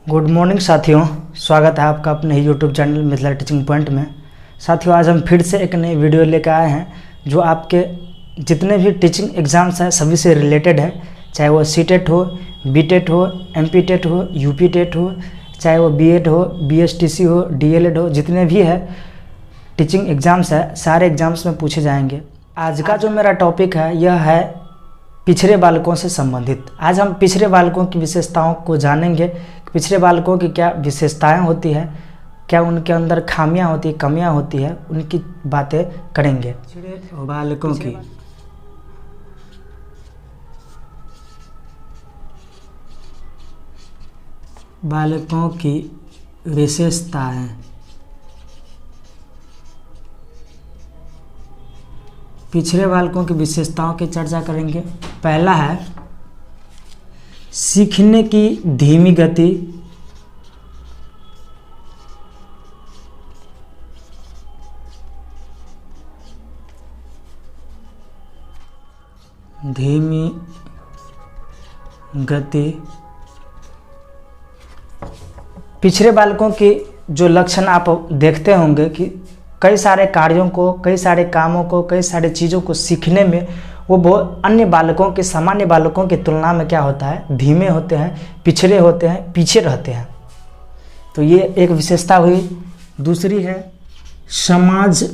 Good morning साथियों, स्वागत है आपका अपने ही YouTube channel Mithila teaching point में। साथियों, आज हम फिर से एक नई वीडियो लेकर आए हैं जो आपके जितने भी टीचिंग एग्ज़ाम्स हैं सभी से रिलेटेड है। चाहे वो सीटेट हो, बीटेट हो, एमपीटेट हो, यूपीटेट हो, चाहे वो बीएड हो, बीएसटीसी हो, डीएलएड हो, जितने भी है टीचिंग एग्ज़ाम्स है सारे एग्ज़ाम्स में पूछे जाएंगे। आज का जो मेरा टॉपिक है यह है पिछड़े बालकों से संबंधित। आज हम पिछड़े बालकों की विशेषताओं को जानेंगे। पिछड़े बालकों की क्या विशेषताएं होती है, क्या उनके अंदर खामियां होती है, कमियां होती है, उनकी बातें करेंगे। पिछड़े बालकों की विशेषताएं। पिछड़े बालकों की विशेषताओं की चर्चा करेंगे। पहला है सीखने की धीमी गति, पिछड़े बालकों की जो लक्षण आप देखते होंगे कि कई सारे कार्यों को, कई सारे कामों को, कई सारे चीज़ों को सीखने में वो बहुत अन्य बालकों के, सामान्य बालकों की तुलना में क्या होता है, धीमे होते हैं, पिछड़े होते हैं, पीछे रहते हैं। तो ये एक विशेषता हुई। दूसरी है समाज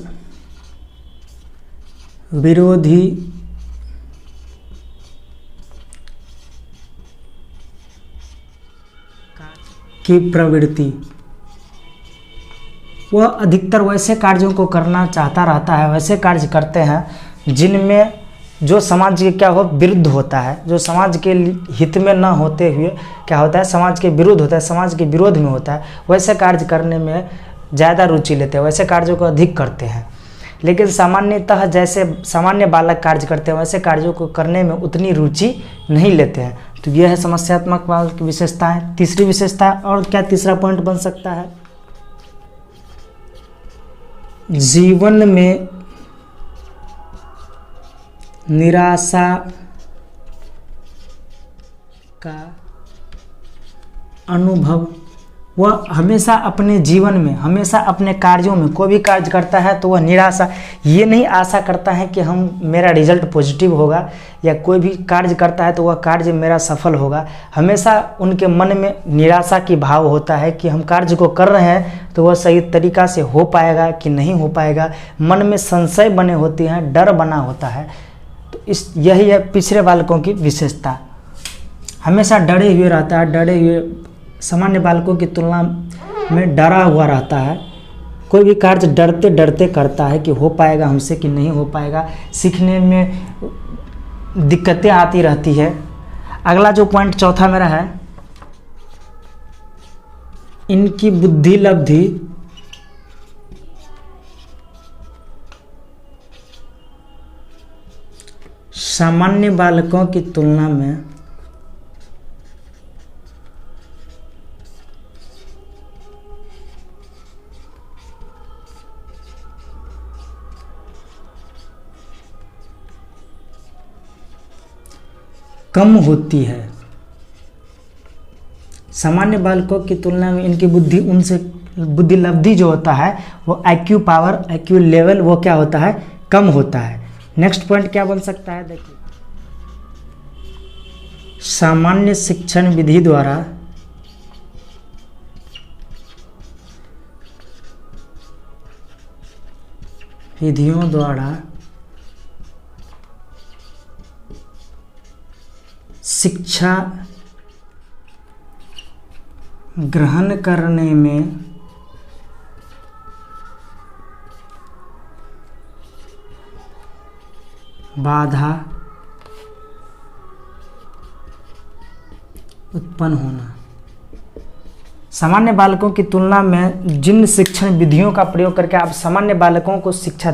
विरोधी की प्रवृत्ति। वह अधिकतर वैसे कार्यों को करना चाहता रहता है, वैसे कार्य करते हैं जिनमें जो समाज के क्या हो, विरुद्ध होता है, जो समाज के हित में न होते हुए क्या होता है, समाज के विरुद्ध होता है, समाज के विरोध में होता है। वैसे कार्य करने में ज़्यादा रुचि लेते हैं, वैसे कार्यों को अधिक करते हैं। लेकिन सामान्यतः जैसे सामान्य बालक कार्य करते हैं वैसे कार्यों को करने में उतनी रुचि नहीं लेते हैं। तो यह है समस्यात्मक बालक की विशेषताएँ। तीसरी विशेषता, और क्या तीसरा पॉइंट बन सकता है, जीवन में निराशा का अनुभव। वह हमेशा अपने जीवन में, हमेशा अपने कार्यों में, कोई भी कार्य करता है तो वह निराशा, ये नहीं आशा करता है कि मेरा रिजल्ट पॉजिटिव होगा, या कोई भी कार्य करता है तो वह कार्य मेरा सफल होगा। हमेशा उनके मन में निराशा की भाव होता है कि हम कार्य को कर रहे हैं तो वह सही तरीक़ा से हो पाएगा कि नहीं हो पाएगा। मन में संशय बने होते हैं, डर बना होता है। तो यही है पिछड़े बालकों की विशेषता। हमेशा डरे हुए रहता है, डरे हुए, सामान्य बालकों की तुलना में डरा हुआ रहता है। कोई भी कार्य डरते डरते करता है कि हो पाएगा हमसे कि नहीं हो पाएगा। सीखने में दिक्कतें आती रहती है। अगला जो पॉइंट चौथा मेरा है, इनकी बुद्धि लब्धि सामान्य बालकों की तुलना में कम होती है। सामान्य बालकों की तुलना में इनकी बुद्धि, उनसे बुद्धि लब्धि जो होता है वो IQ पावर, IQ लेवल वो क्या होता है, कम होता है। नेक्स्ट पॉइंट क्या बन सकता है, देखिए, सामान्य शिक्षण विधि द्वारा विधियों द्वारा शिक्षा ग्रहण करने में बाधा उत्पन्न होना। सामान्य बालकों की तुलना में जिन शिक्षण विधियों का प्रयोग करके आप सामान्य बालकों को शिक्षा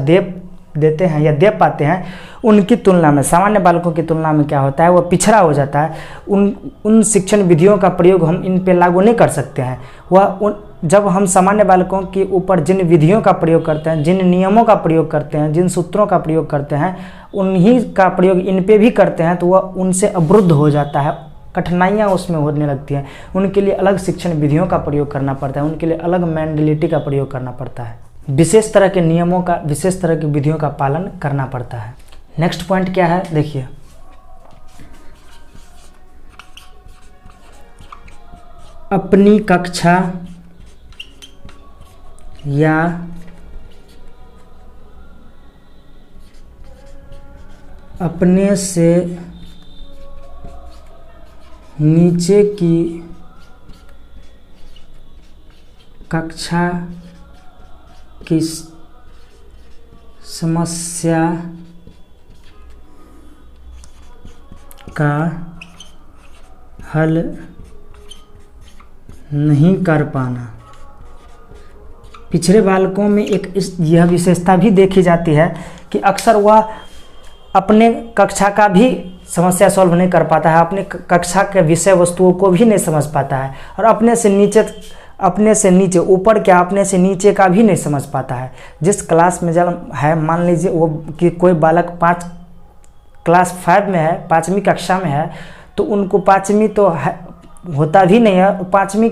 देते हैं या दे पाते हैं, उनकी तुलना में, सामान्य बालकों की तुलना में क्या होता है, वह पिछड़ा हो जाता है। उन शिक्षण विधियों का प्रयोग हम इन पे लागू नहीं कर सकते हैं। जब हम सामान्य बालकों के ऊपर जिन विधियों का प्रयोग करते हैं, जिन नियमों का प्रयोग करते हैं, जिन सूत्रों का प्रयोग करते हैं, उन्हीं का प्रयोग इन पे भी करते हैं तो वह उनसे अवरुद्ध हो जाता है, कठिनाइयाँ उसमें होने लगती हैं। उनके लिए अलग शिक्षण विधियों का प्रयोग करना पड़ता है, उनके लिए अलग मेंटलिटी का प्रयोग करना पड़ता है, विशेष तरह के नियमों का, विशेष तरह की विधियों का पालन करना पड़ता है। नेक्स्ट पॉइंट क्या है देखिए, अपनी कक्षा या अपने से नीचे की कक्षा की समस्या का हल नहीं कर पाना। पिछड़े बालकों में यह विशेषता भी देखी जाती है कि अक्सर वह अपने कक्षा का भी समस्या सॉल्व नहीं कर पाता है, अपने कक्षा के विषय वस्तुओं को भी नहीं समझ पाता है, और अपने से नीचे ऊपर क्या अपने से नीचे का भी नहीं समझ पाता है। जिस क्लास में जब है, मान लीजिए वो कि कोई बालक क्लास 5 में है, 5वीं कक्षा में है, तो उनको 5वीं तो होता भी नहीं है, 5वीं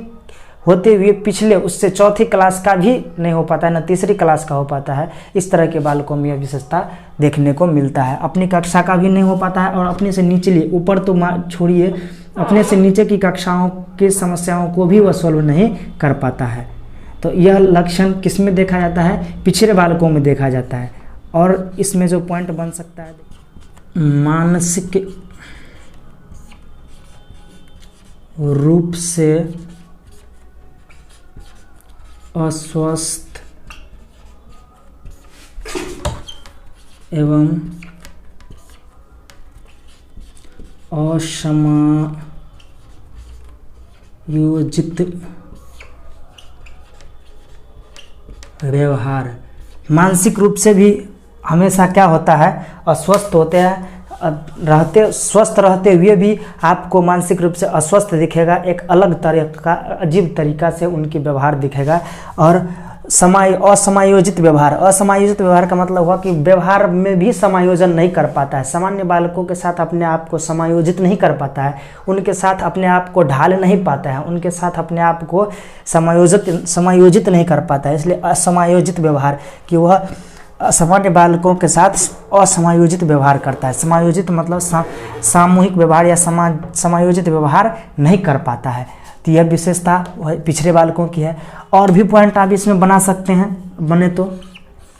होते हुए पिछले उससे 4थी क्लास का भी नहीं हो पाता है, न तीसरी क्लास का हो पाता है। इस तरह के बालकों में यह विशेषता देखने को मिलता है। अपनी कक्षा का भी नहीं हो पाता है और अपने से निचली, ऊपर तो छोड़िए, अपने से नीचे की कक्षाओं की समस्याओं को भी वह सॉल्व नहीं कर पाता है। तो यह लक्षण किस में देखा जाता है? पिछड़े बालकों में देखा जाता है। और इसमें जो पॉइंट बन सकता है, मानसिक रूप से अस्वस्थ एवं असमायोजित व्यवहार। मानसिक रूप से भी हमेशा क्या होता है, अस्वस्थ होते हैं, स्वस्थ रहते हुए भी आपको मानसिक रूप से अस्वस्थ दिखेगा, एक अलग तरह का अजीब तरीका से उनकी व्यवहार दिखेगा। और असमायोजित व्यवहार का मतलब हुआ कि व्यवहार में भी समायोजन नहीं कर पाता है, सामान्य बालकों के साथ अपने आप को समायोजित नहीं कर पाता है, उनके साथ अपने आप को ढाल नहीं पाता है, उनके साथ अपने आप को समायोजित नहीं कर पाता है। इसलिए असमायोजित व्यवहार कि वह सामान्य बालकों के साथ असमायोजित व्यवहार करता है। समायोजित मतलब सामूहिक व्यवहार या समायोजित व्यवहार नहीं कर पाता है। तो यह विशेषता पिछड़े बालकों की है। और भी पॉइंट आप इसमें बना सकते हैं, बने तो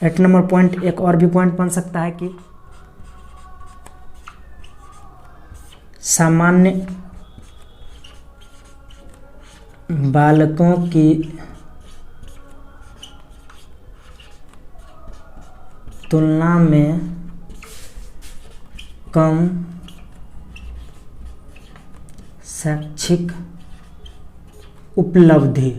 8 नंबर पॉइंट एक और भी पॉइंट बन सकता है कि सामान्य बालकों की तुलना में कम शैक्षिक उपलब्धि।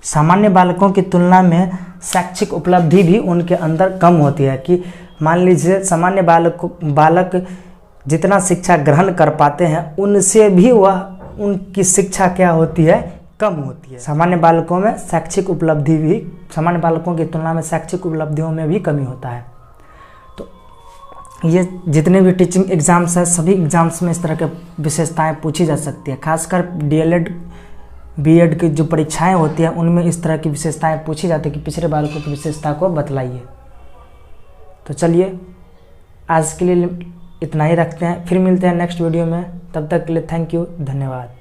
सामान्य बालकों की तुलना में शैक्षिक उपलब्धि भी उनके अंदर कम होती है। कि मान लीजिए सामान्य बालक जितना शिक्षा ग्रहण कर पाते हैं उनसे भी वह उनकी शिक्षा क्या होती है, कम होती है। सामान्य बालकों में शैक्षिक उपलब्धि भी, सामान्य बालकों की तुलना में शैक्षिक उपलब्धियों में भी कमी होता है। तो ये जितने भी टीचिंग एग्जाम्स हैं, सभी एग्जाम्स में इस तरह के विशेषताएं पूछी जा सकती है। खासकर DLED B.Ed की जो परीक्षाएं होती हैं उनमें इस तरह की विशेषताएं पूछी जाती है कि पिछड़े बालकों की विशेषता को बतलाइए। तो चलिए आज के लिए इतना ही रखते हैं, फिर मिलते हैं नेक्स्ट वीडियो में। तब तक के लिए थैंक यू, धन्यवाद।